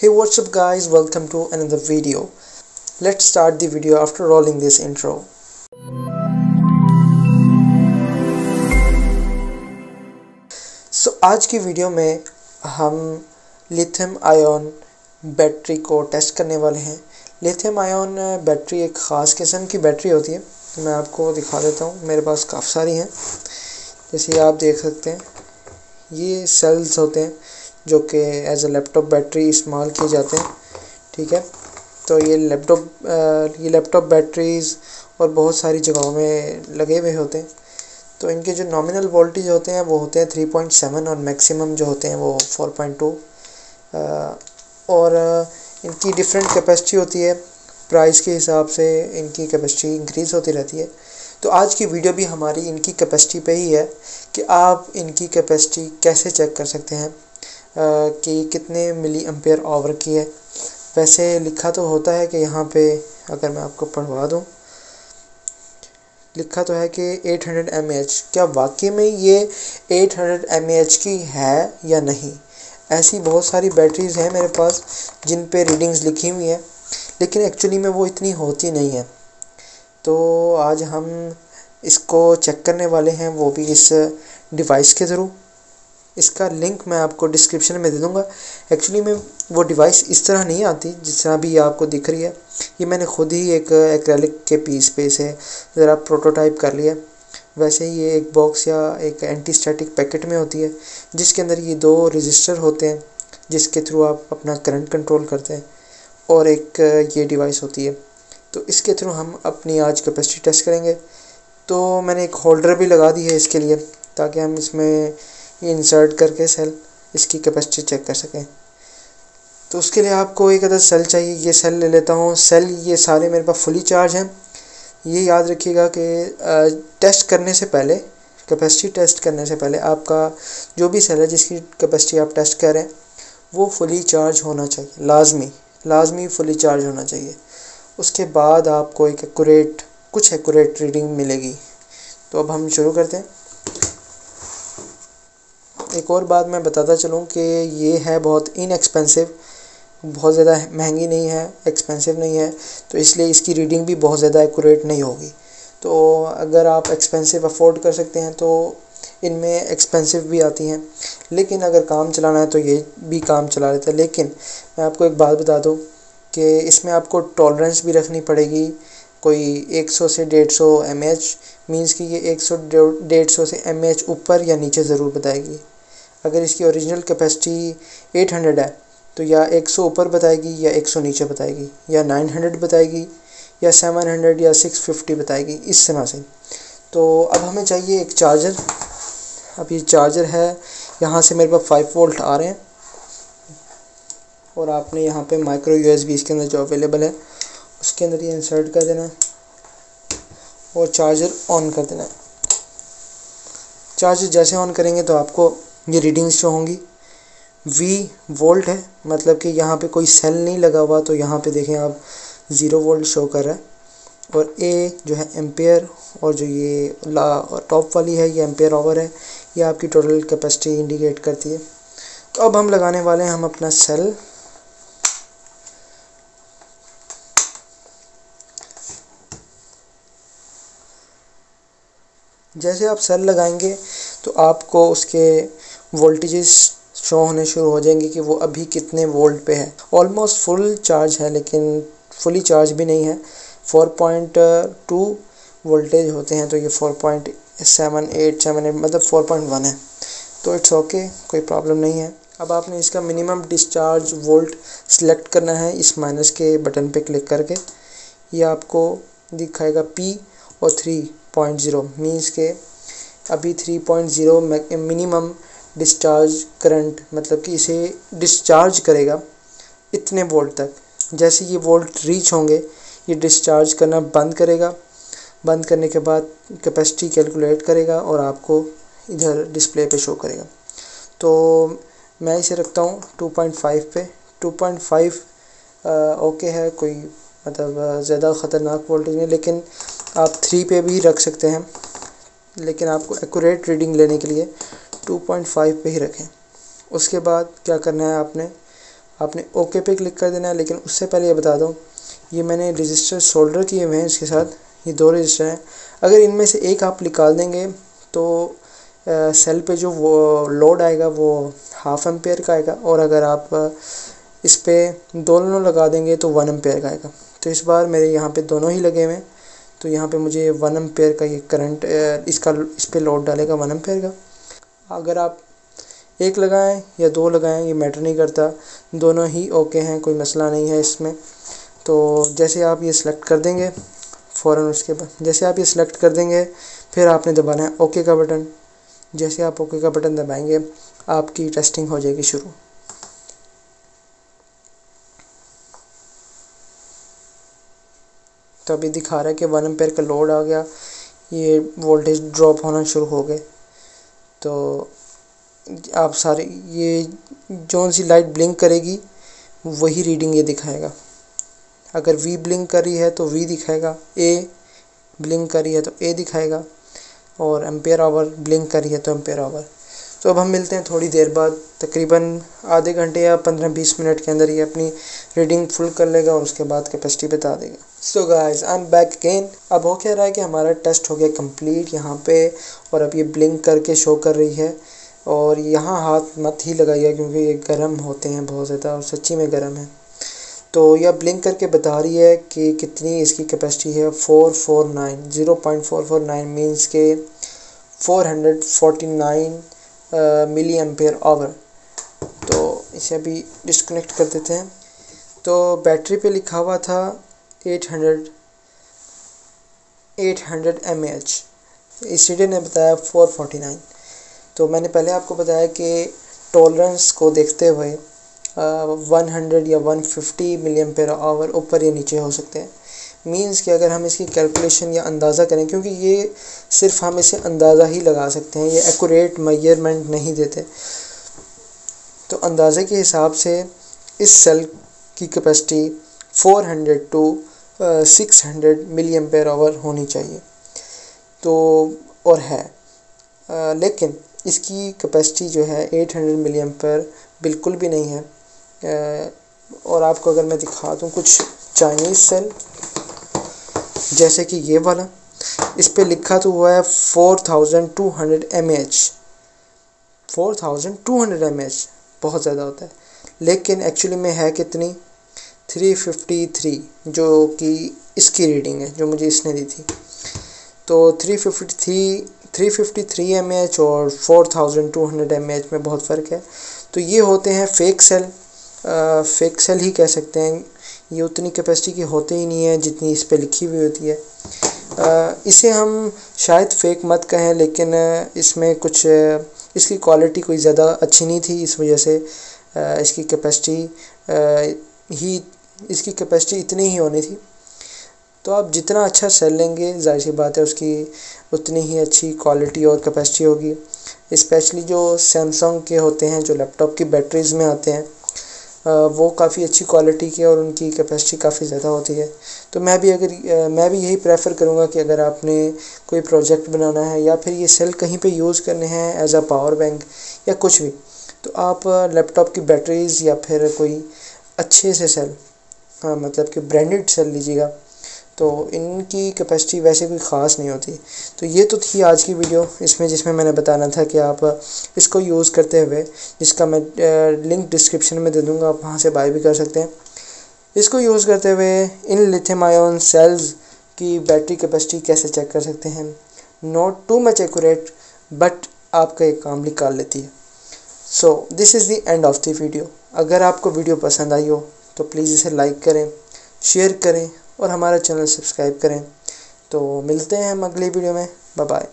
Hey, what's up guys, welcome to another video. Let's start the video after rolling this intro. आज की video में हम lithium ion battery को test करने वाले हैं। लिथियम आयन बैटरी एक ख़ास किस्म की बैटरी होती है। मैं आपको दिखा देता हूँ, मेरे पास काफ़ी सारी हैं। जैसे आप देख सकते हैं, ये सेल्स होते हैं जो कि एज ए लैपटॉप बैटरी इस्तेमाल किए जाते हैं। ठीक है, तो ये लैपटॉप बैटरीज़ और बहुत सारी जगहों में लगे हुए होते हैं। तो इनके जो नॉमिनल वोल्टेज होते हैं वो होते हैं 3.7 और मैक्सिमम जो होते हैं वो 4.2 और इनकी डिफरेंट कैपेसिटी होती है। प्राइस के हिसाब से इनकी कैपेसिटी इंक्रीज़ होती रहती है। तो आज की वीडियो भी हमारी इनकी कैपेसिटी पे ही है कि आप इनकी कैपेसिटी कैसे चेक कर सकते हैं कि कितने मिली एम्पेयर आवर की है। वैसे लिखा तो होता है कि यहाँ पे, अगर मैं आपको पढ़वा दूँ, लिखा तो है कि 800 mAh। क्या वाकई में ये 800 mAh की है या नहीं? ऐसी बहुत सारी बैटरीज़ हैं मेरे पास जिन पे रीडिंग्स लिखी हुई हैं, लेकिन एक्चुअली में वो इतनी होती नहीं है। तो आज हम इसको चेक करने वाले हैं, वो भी इस डिवाइस के थ्रू। इसका लिंक मैं आपको डिस्क्रिप्शन में दे दूँगा। एक्चुअली में वो डिवाइस इस तरह नहीं आती जिस तरह भी आपको दिख रही है। ये मैंने खुद ही एक एक्रेलिक के पीस पे से ज़रा प्रोटोटाइप कर लिया। वैसे ये एक बॉक्स या एक एंटी स्टैटिक पैकेट में होती है जिसके अंदर ये 2 रजिस्टर होते हैं जिसके थ्रू आप अपना करंट कंट्रोल करते हैं, और एक ये डिवाइस होती है। तो इसके थ्रू हम अपनी आज कैपेसिटी टेस्ट करेंगे। तो मैंने एक होल्डर भी लगा दी है इसके लिए, ताकि हम इसमें इंसर्ट करके सेल इसकी कैपेसिटी चेक कर सकें। तो उसके लिए आपको एक अदर सेल चाहिए। ये सेल ले लेता हूँ। सेल ये सारे मेरे पास फुली चार्ज हैं। ये याद रखिएगा कि टेस्ट करने से पहले, कैपेसिटी टेस्ट करने से पहले, आपका जो भी सेल है जिसकी कैपेसिटी आप टेस्ट कर रहे हैं वो फुली चार्ज होना चाहिए। लाजमी फुली चार्ज होना चाहिए। उसके बाद आपको एक कुछ एक्यूरेट रीडिंग मिलेगी। तो अब हम शुरू करते हैं। एक और बात मैं बताता चलूँ कि ये है बहुत इनएक्सपेंसिव, बहुत ज़्यादा महंगी नहीं है, एक्सपेंसिव नहीं है, तो इसलिए इसकी रीडिंग भी बहुत ज़्यादा एक्यूरेट नहीं होगी। तो अगर आप एक्सपेंसिव अफोर्ड कर सकते हैं तो इनमें एक्सपेंसिव भी आती हैं, लेकिन अगर काम चलाना है तो ये भी काम चला लेता है। लेकिन मैं आपको एक बात बता दूँ कि इसमें आपको टॉलरेंस भी रखनी पड़ेगी। कोई 100 से 150 mAh मीन्स कि ये 100-150 से mAh ऊपर या नीचे ज़रूर बताएगी। अगर इसकी ओरिजिनल कैपेसिटी 800 है तो या 100 ऊपर बताएगी या 100 नीचे बताएगी, या 900 बताएगी या 700 या 650 बताएगी, इस तरह से। तो अब हमें चाहिए एक चार्जर। अब ये चार्जर है, यहाँ से मेरे पास 5 वोल्ट आ रहे हैं, और आपने यहाँ पे माइक्रो USB इसके अंदर जो अवेलेबल है उसके अंदर ये इंसर्ट कर देना है और चार्जर ऑन कर देना है। चार्जर जैसे ऑन करेंगे तो आपको ये रीडिंग्स जो होंगी V वोल्ट है, मतलब कि यहाँ पे कोई सेल नहीं लगा हुआ, तो यहाँ पे देखें आप 0 वोल्ट शो कर रहा है। और A जो है एम्पेयर, और जो ये टॉप वाली है ये एम्पेयर आवर है। ये आपकी टोटल कैपेसिटी इंडिकेट करती है। तो अब हम लगाने वाले हैं हम अपना सेल। जैसे आप सेल लगाएंगे तो आपको उसके वोल्टेजेस शो होने शुरू हो जाएंगे कि वो अभी कितने वोल्ट पे है। ऑलमोस्ट फुल चार्ज है, लेकिन फुली चार्ज भी नहीं है। 4.2 वोल्टेज होते हैं, तो ये 4.78 मतलब 4.1 है। तो इट्स ओके, कोई प्रॉब्लम नहीं है। अब आपने इसका मिनिमम डिस्चार्ज वोल्ट सिलेक्ट करना है इस माइनस के बटन पे क्लिक करके। ये आपको दिखाएगा P और 3.0 मीन्स के अभी 3.0 मिनिमम डिस्चार्ज करंट, मतलब कि इसे डिस्चार्ज करेगा इतने वोल्ट तक। जैसे ये वोल्ट रीच होंगे ये डिस्चार्ज करना बंद करेगा। बंद करने के बाद कैपेसिटी कैलकुलेट करेगा और आपको इधर डिस्प्ले पे शो करेगा। तो मैं इसे रखता हूँ 2.5 पे। 2.5 ओके है, कोई मतलब ज़्यादा ख़तरनाक वोल्टेज नहीं, लेकिन आप 3 पे भी रख सकते हैं, लेकिन आपको एक्यूरेट रीडिंग लेने के लिए 2.5 पे ही रखें। उसके बाद क्या करना है, आपने ओके पे क्लिक कर देना है। लेकिन उससे पहले ये बता दूँ, ये मैंने रजिस्टर सोल्डर किए हुए हैं इसके साथ, ये 2 रजिस्टर हैं। अगर इनमें से एक आप निकाल देंगे तो सेल पे जो वो लोड आएगा वो 1/2 एम्पेयर का आएगा, और अगर आप इस पे दोनों लगा देंगे तो 1 एम्पेयर का आएगा। तो इस बार मेरे यहाँ पे दोनों ही लगे हुए हैं, तो यहाँ पे मुझे 1 एम्पेयर का ये करंट इस पे लोड डालेगा 1 एम्पेयर का। अगर आप एक लगाएं या 2 लगाएं ये मैटर नहीं करता, दोनों ही ओके हैं, कोई मसला नहीं है इसमें। तो जैसे आप ये सिलेक्ट कर देंगे, फ़ौरन उसके बाद जैसे आप ये सिलेक्ट कर देंगे, फिर आपने दबाना है ओके का बटन। जैसे आप ओके का बटन दबाएंगे, आपकी टेस्टिंग हो जाएगी शुरू। तो अभी दिखा रहा है कि 1 एम्पेयर का लोड आ गया, ये वोल्टेज ड्रॉप होना शुरू हो गए। तो आप सारे ये जो सी लाइट ब्लिंक करेगी वही रीडिंग ये दिखाएगा। अगर वी ब्लिंक कर रही है तो वी दिखाएगा, ए ब्लिंक कर रही है तो ए दिखाएगा, और एम्पेयर आवर ब्लिंक कर रही है तो एम्पेयर आवर। तो अब हम मिलते हैं थोड़ी देर बाद, तकरीबन आधे घंटे या 15-20 मिनट के अंदर ये अपनी रीडिंग फुल कर लेगा और उसके बाद कैपेसिटी बता देगा। So guys, I am back again. अब हो क्या रहा है कि हमारा टेस्ट हो गया कंप्लीट यहाँ पे, और अब ये ब्लिंक करके शो कर रही है। और यहाँ हाथ मत ही लगाइए क्योंकि ये गर्म होते हैं बहुत ज़्यादा, और सच्ची में गर्म है। तो यह ब्लिंक करके बता रही है कि कितनी इसकी कैपेसिटी है, 0.449 मीन्स के 449 मिली एम्पेयर आवर। तो इसे अभी डिस्कनेक्ट कर देते हैं। तो बैटरी पे लिखा हुआ था 800 mAh, इस रीडर ने बताया 449। तो मैंने पहले आपको बताया कि टॉलरेंस को देखते हुए 100 या 150 मिली एम्पेयर आवर ऊपर या नीचे हो सकते हैं। मींस कि अगर हम इसकी कैलकुलेशन या अंदाज़ा करें, क्योंकि ये सिर्फ हम इसे अंदाज़ा ही लगा सकते हैं, ये एक्यूरेट मेजरमेंट नहीं देते, तो अंदाज़े के हिसाब से इस सेल की capacity 400 to 600 milli ampere hour होनी चाहिए। तो और है, लेकिन इसकी कैपेसिटी जो है 800 मिली एम्पेयर बिल्कुल भी नहीं है। और आपको अगर मैं दिखा दूँ कुछ चाइनीज़ सेल, जैसे कि ये वाला, इस पे लिखा तो हुआ है 4200 mAh। 4200 mAh बहुत ज़्यादा होता है, लेकिन एक्चुअली में है कितनी, 353, जो कि इसकी रीडिंग है जो मुझे इसने दी थी। तो 353 mAh और 4200 mAh में बहुत फ़र्क है। तो ये होते हैं फेक सेल, फेक सेल ही कह सकते हैं। ये उतनी कैपेसिटी की होते ही नहीं है जितनी इस पे लिखी हुई होती है। इसे हम शायद फेक मत कहें, लेकिन इसमें कुछ इसकी क्वालिटी कोई ज़्यादा अच्छी नहीं थी, इस वजह से इसकी कैपेसिटी इतनी ही होनी थी। तो आप जितना अच्छा सेल लेंगे, जाहिर सी बात है उसकी उतनी ही अच्छी क्वालिटी और कैपेसिटी होगी। स्पेशली जो सैमसंग के होते हैं, जो लैपटॉप की बैटरीज़ में आते हैं, वो काफ़ी अच्छी क्वालिटी के और उनकी कैपेसिटी काफ़ी ज़्यादा होती है। तो मैं भी यही प्रेफर करूँगा कि अगर आपने कोई प्रोजेक्ट बनाना है या फिर ये सेल कहीं पे यूज़ करने हैं एज अ पावर बैंक या कुछ भी, तो आप लैपटॉप की बैटरीज़ या फिर कोई अच्छे से सेल, मतलब कि ब्रांडेड सेल लीजिएगा। तो इनकी कैपेसिटी वैसे कोई ख़ास नहीं होती। तो ये तो थी आज की वीडियो, जिसमें मैंने बताना था कि आप इसको यूज़ करते हुए, जिसका मैं लिंक डिस्क्रिप्शन में दे दूँगा, आप वहाँ से बाय भी कर सकते हैं। इसको यूज़ करते हुए इन लिथियम आयन सेल्स की बैटरी कैपेसिटी कैसे चेक कर सकते हैं। Not too much accurate, but आपका एक काम निकाल लेती है। So this is the end of the video. अगर आपको वीडियो पसंद आई हो तो प्लीज़ इसे लाइक करें, शेयर करें और हमारा चैनल सब्सक्राइब करें। तो मिलते हैं हम अगली वीडियो में। Bye bye.